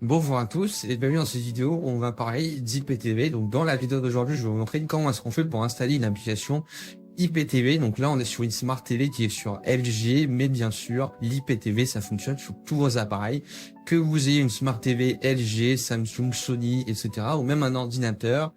Bonjour à tous et bienvenue dans cette vidéo où on va parler d'IPTV. Donc dans la vidéo d'aujourd'hui, je vais vous montrer comment est-ce qu'on fait pour installer une application IPTV. Donc là, on est sur une Smart TV qui est sur LG, mais bien sûr, l'IPTV, ça fonctionne sur tous vos appareils. Que vous ayez une Smart TV LG, Samsung, Sony, etc. ou même un ordinateur,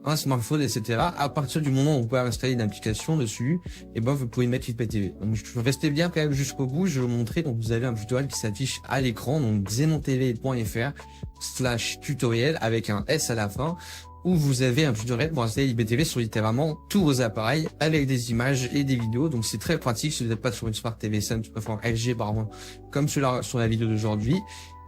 un smartphone, etc. À partir du moment où vous pouvez installer une application dessus, et ben vous pouvez mettre l'IPTV. Donc restez bien quand même jusqu'au bout. Je vais vous montrer. Donc vous avez un tutoriel qui s'affiche à l'écran, donc xenontv.fr/tutoriel avec un S à la fin, où vous avez un tutoriel pour installer l'IPTV sur littéralement tous vos appareils avec des images et des vidéos. Donc c'est très pratique si vous n'êtes pas sur une Smart TV Samsung, enfin LG pardon, comme sur la vidéo d'aujourd'hui.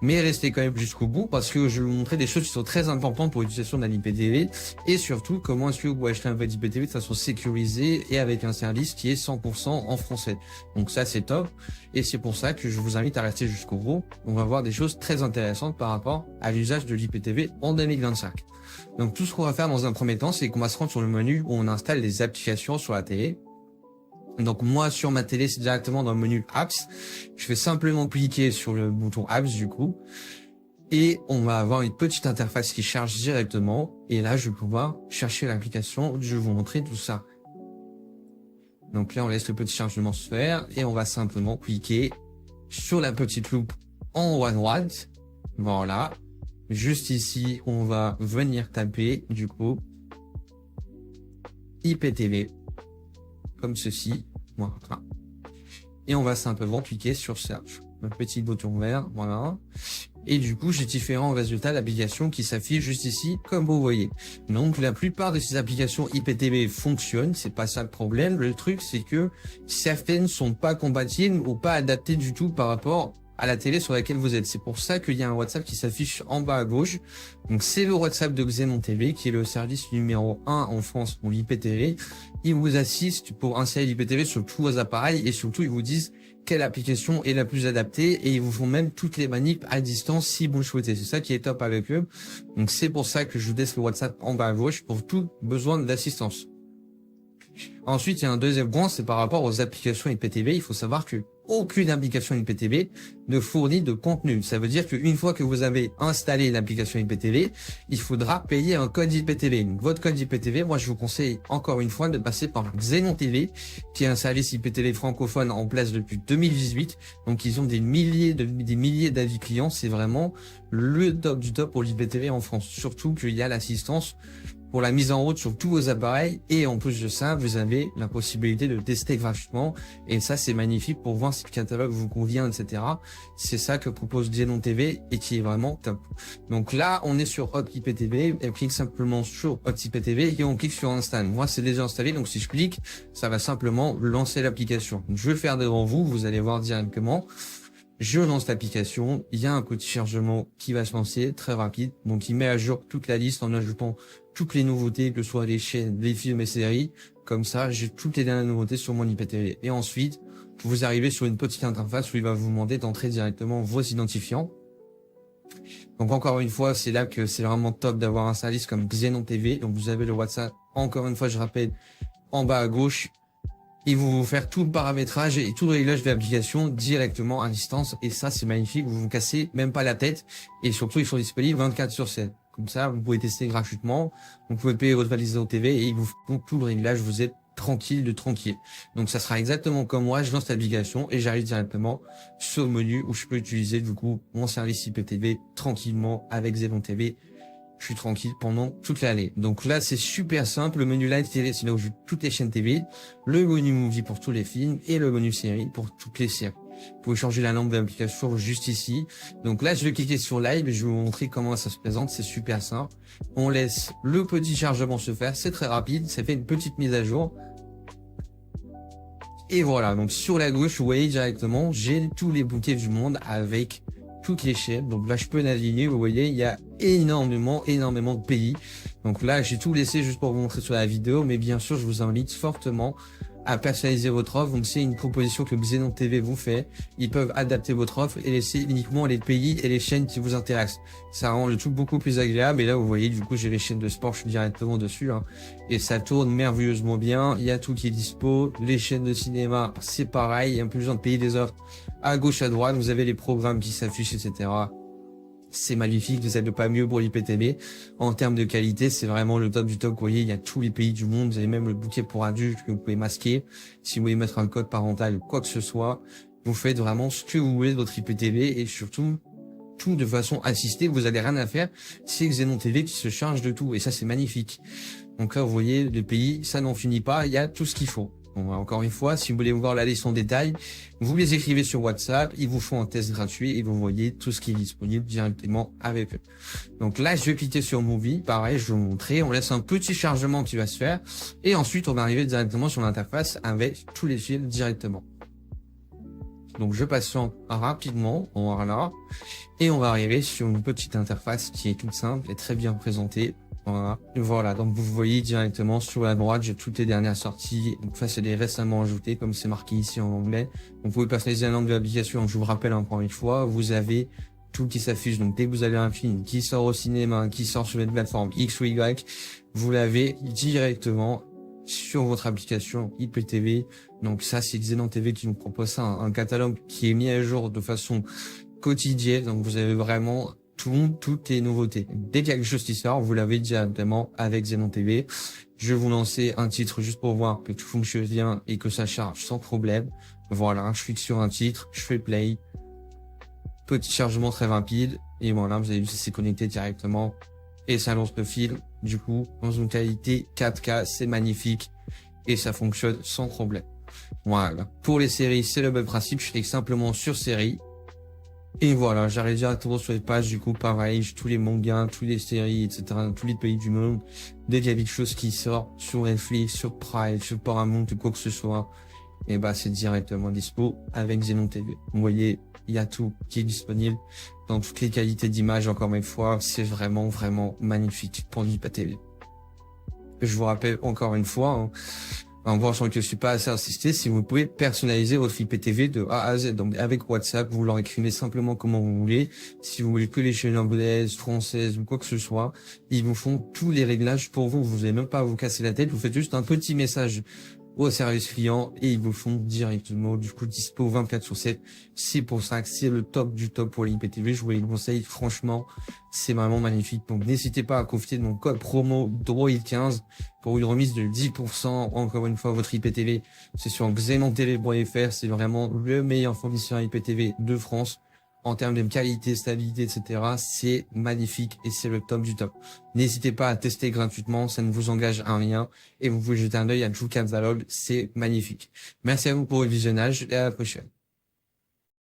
Mais restez quand même jusqu'au bout parce que je vais vous montrer des choses qui sont très importantes pour l'utilisation de l'IPTV et surtout comment est-ce que vous pouvez acheter un vrai IPTV de façon sécurisée et avec un service qui est 100% en français. Donc ça c'est top et c'est pour ça que je vous invite à rester jusqu'au bout. On va voir des choses très intéressantes par rapport à l'usage de l'IPTV en 2025. Donc tout ce qu'on va faire dans un premier temps, c'est qu'on va se rendre sur le menu où on installe les applications sur la télé. Donc moi sur ma télé c'est directement dans le menu apps. Je vais simplement cliquer sur le bouton apps du coup et on va avoir une petite interface qui charge directement et là je vais pouvoir chercher l'application. Je vais vous montrer tout ça. Donc là on laisse le petit chargement se faire et on va simplement cliquer sur la petite loupe en haut à droite. Voilà. Juste ici on va venir taper du coup IPTV. Comme ceci, voilà. Et on va simplement cliquer sur Search, un petit bouton vert, voilà. Et du coup, j'ai différents résultats d'applications qui s'affichent juste ici, comme vous voyez. Donc, la plupart de ces applications IPTV fonctionnent, c'est pas ça le problème. Le truc, c'est que certaines sont pas compatibles ou pas adaptées du tout par rapport à la télé sur laquelle vous êtes. C'est pour ça qu'il y a un WhatsApp qui s'affiche en bas à gauche. Donc c'est le WhatsApp de Xenon TV qui est le service numéro 1 en France pour l'IPTV. Ils vous assistent pour installer l'IPTV sur tous vos appareils et surtout ils vous disent quelle application est la plus adaptée et ils vous font même toutes les manips à distance si vous le souhaitez. C'est ça qui est top avec eux. Donc c'est pour ça que je vous laisse le WhatsApp en bas à gauche pour tout besoin d'assistance. Ensuite, il y a un deuxième point, c'est par rapport aux applications IPTV. Il faut savoir que aucune application IPTV ne fournit de contenu. Ça veut dire qu'une fois que vous avez installé l'application IPTV, il faudra payer un code IPTV. Donc, votre code IPTV, moi, je vous conseille encore une fois de passer par Xenon TV, qui est un service IPTV francophone en place depuis 2018. Donc, ils ont des milliers d'avis clients. C'est vraiment le top du top pour l'IPTV en France. Surtout qu'il y a l'assistance pour la mise en route sur tous vos appareils et en plus de ça, vous avez la possibilité de tester gratuitement et ça c'est magnifique pour voir si le catalogue vous convient, etc. C'est ça que propose Xenon TV et qui est vraiment top. Donc là, on est sur Hot IPTV, on clique simplement sur Hot IPTV et on clique sur Install. Moi, c'est déjà installé, donc si je clique, ça va simplement lancer l'application. Je vais le faire devant vous, vous allez voir directement. Je lance l'application, il y a un petit chargement qui va se lancer très rapide, donc il met à jour toute la liste en ajoutant toutes les nouveautés, que ce soit les chaînes, les films et séries. Comme ça, j'ai toutes les dernières nouveautés sur mon IPTV. Et ensuite, vous arrivez sur une petite interface où il va vous demander d'entrer directement vos identifiants. Donc encore une fois, c'est là que c'est vraiment top d'avoir un service comme Xenon TV. Donc vous avez le WhatsApp, encore une fois, je rappelle, en bas à gauche. Ils vont vous faire tout le paramétrage et tout le réglage de l'application directement à distance. Et ça, c'est magnifique. Vous vous cassez même pas la tête. Et surtout, ils sont disponibles 24/7. Comme ça, vous pouvez tester gratuitement. Vous pouvez payer votre valise au TV et ils vous font tout le réglage. Vous êtes tranquille de tranquille. Donc, ça sera exactement comme moi. Je lance l'application et j'arrive directement sur le menu où je peux utiliser du coup mon service IPTV tranquillement avec Xenon TV. Je suis tranquille pendant toute l'année. Donc là, c'est super simple. Le menu Live TV, c'est là où je joue toutes les chaînes TV. Le menu Movie pour tous les films et le menu Série pour toutes les séries. Vous pouvez changer la lampe de l'application juste ici. Donc là, je vais cliquer sur Live et je vais vous montrer comment ça se présente. C'est super simple. On laisse le petit chargement se faire. C'est très rapide. Ça fait une petite mise à jour. Et voilà. Donc sur la gauche, vous voyez directement, j'ai tous les bouquets du monde avec toutes les chaînes. Donc là, je peux naviguer. Vous voyez, il y a énormément de pays. Donc là, j'ai tout laissé juste pour vous montrer sur la vidéo. Mais bien sûr, je vous invite fortement à personnaliser votre offre. Donc c'est une proposition que Xenon TV vous fait. Ils peuvent adapter votre offre et laisser uniquement les pays et les chaînes qui vous intéressent. Ça rend le tout beaucoup plus agréable. Et là, vous voyez, du coup, j'ai les chaînes de sport, je suis directement dessus. Et ça tourne merveilleusement bien. Il y a tout qui est dispo. Les chaînes de cinéma, c'est pareil. Il y a plus besoin de payer des offres à gauche, à droite. Vous avez les programmes qui s'affichent, etc. c'est magnifique, vous n'êtes pas mieux pour l'IPTV. En termes de qualité, c'est vraiment le top du top. Vous voyez, il y a tous les pays du monde. Vous avez même le bouquet pour adultes que vous pouvez masquer. Si vous voulez mettre un code parental ou quoi que ce soit, vous faites vraiment ce que vous voulez de votre IPTV et surtout, tout de façon assistée. Vous avez rien à faire. C'est Xenon TV qui se charge de tout et ça, c'est magnifique. Donc là, vous voyez, le pays, ça n'en finit pas. Il y a tout ce qu'il faut. Bon, encore une fois, si vous voulez voir la liste en détail, vous les écrivez sur WhatsApp, ils vous font un test gratuit et vous voyez tout ce qui est disponible directement avec eux. Donc là, je vais cliquer sur Movie. Pareil, je vais vous montrer. On laisse un petit chargement qui va se faire et ensuite, on va arriver directement sur l'interface avec tous les fils directement. Donc je patiente rapidement, voilà, et on va arriver sur une petite interface qui est toute simple et très bien présentée. Voilà, donc vous voyez directement sur la droite, j'ai toutes les dernières sorties. Donc ça, c'est des récemment ajoutés, comme c'est marqué ici en anglais. Donc vous pouvez personnaliser un angle de l'application. Je vous rappelle encore une fois, vous avez tout qui s'affiche. Donc dès que vous avez un film qui sort au cinéma, qui sort sur une plateforme X ou Y, vous l'avez directement sur votre application IPTV. Donc ça, c'est Xenon TV qui nous propose ça, un catalogue qui est mis à jour de façon quotidienne. Donc vous avez vraiment toutes les nouveautés. Dès qu'il y a quelque chose qui sort, vous l'avez directement avec Xenon TV. Je vais vous lancer un titre juste pour voir que tout fonctionne bien et que ça charge sans problème. Voilà, je clique sur un titre, je fais play. Petit chargement très rapide. Et voilà, vous avez vu, c'est connecté directement. Et ça lance le film. Du coup, dans une qualité 4K, c'est magnifique. Et ça fonctionne sans problème. Voilà. Pour les séries, c'est le même principe. Je clique simplement sur série. Et voilà, j'arrive directement sur les pages, du coup, pareil, tous les mangas, toutes les séries, etc., tous les pays du monde. Dès qu'il y a quelque chose qui sort sur Netflix, sur Prime, sur Paramount, ou quoi que ce soit, et bah, c'est directement dispo avec Xenon TV. Vous voyez, il y a tout qui est disponible dans toutes les qualités d'image, encore une fois, c'est vraiment, vraiment magnifique pour l'IPTV. Je vous rappelle encore une fois, en pensant que je suis pas assez insisté, si vous pouvez personnaliser votre IPTV de A à Z. Donc, avec WhatsApp, vous leur écrivez simplement comment vous voulez. Si vous voulez que les chaînes anglaises, françaises ou quoi que ce soit, ils vous font tous les réglages pour vous. Vous n'avez même pas à vous casser la tête. Vous faites juste un petit message au service client et ils vous font directement, du coup, dispo 24/7. C'est pour ça que c'est le top du top pour l'IPTV. Je vous le conseille, franchement, c'est vraiment magnifique. Donc, n'hésitez pas à profiter de mon code promo Droid15 pour une remise de 10%. Encore une fois, votre IPTV, c'est sur xenontv.fr. C'est vraiment le meilleur fournisseur IPTV de France. En termes de qualité, stabilité, etc., c'est magnifique et c'est le top du top. N'hésitez pas à tester gratuitement, ça ne vous engage à rien et vous pouvez jeter un œil à tout catalogue, c'est magnifique. Merci à vous pour le visionnage et à la prochaine.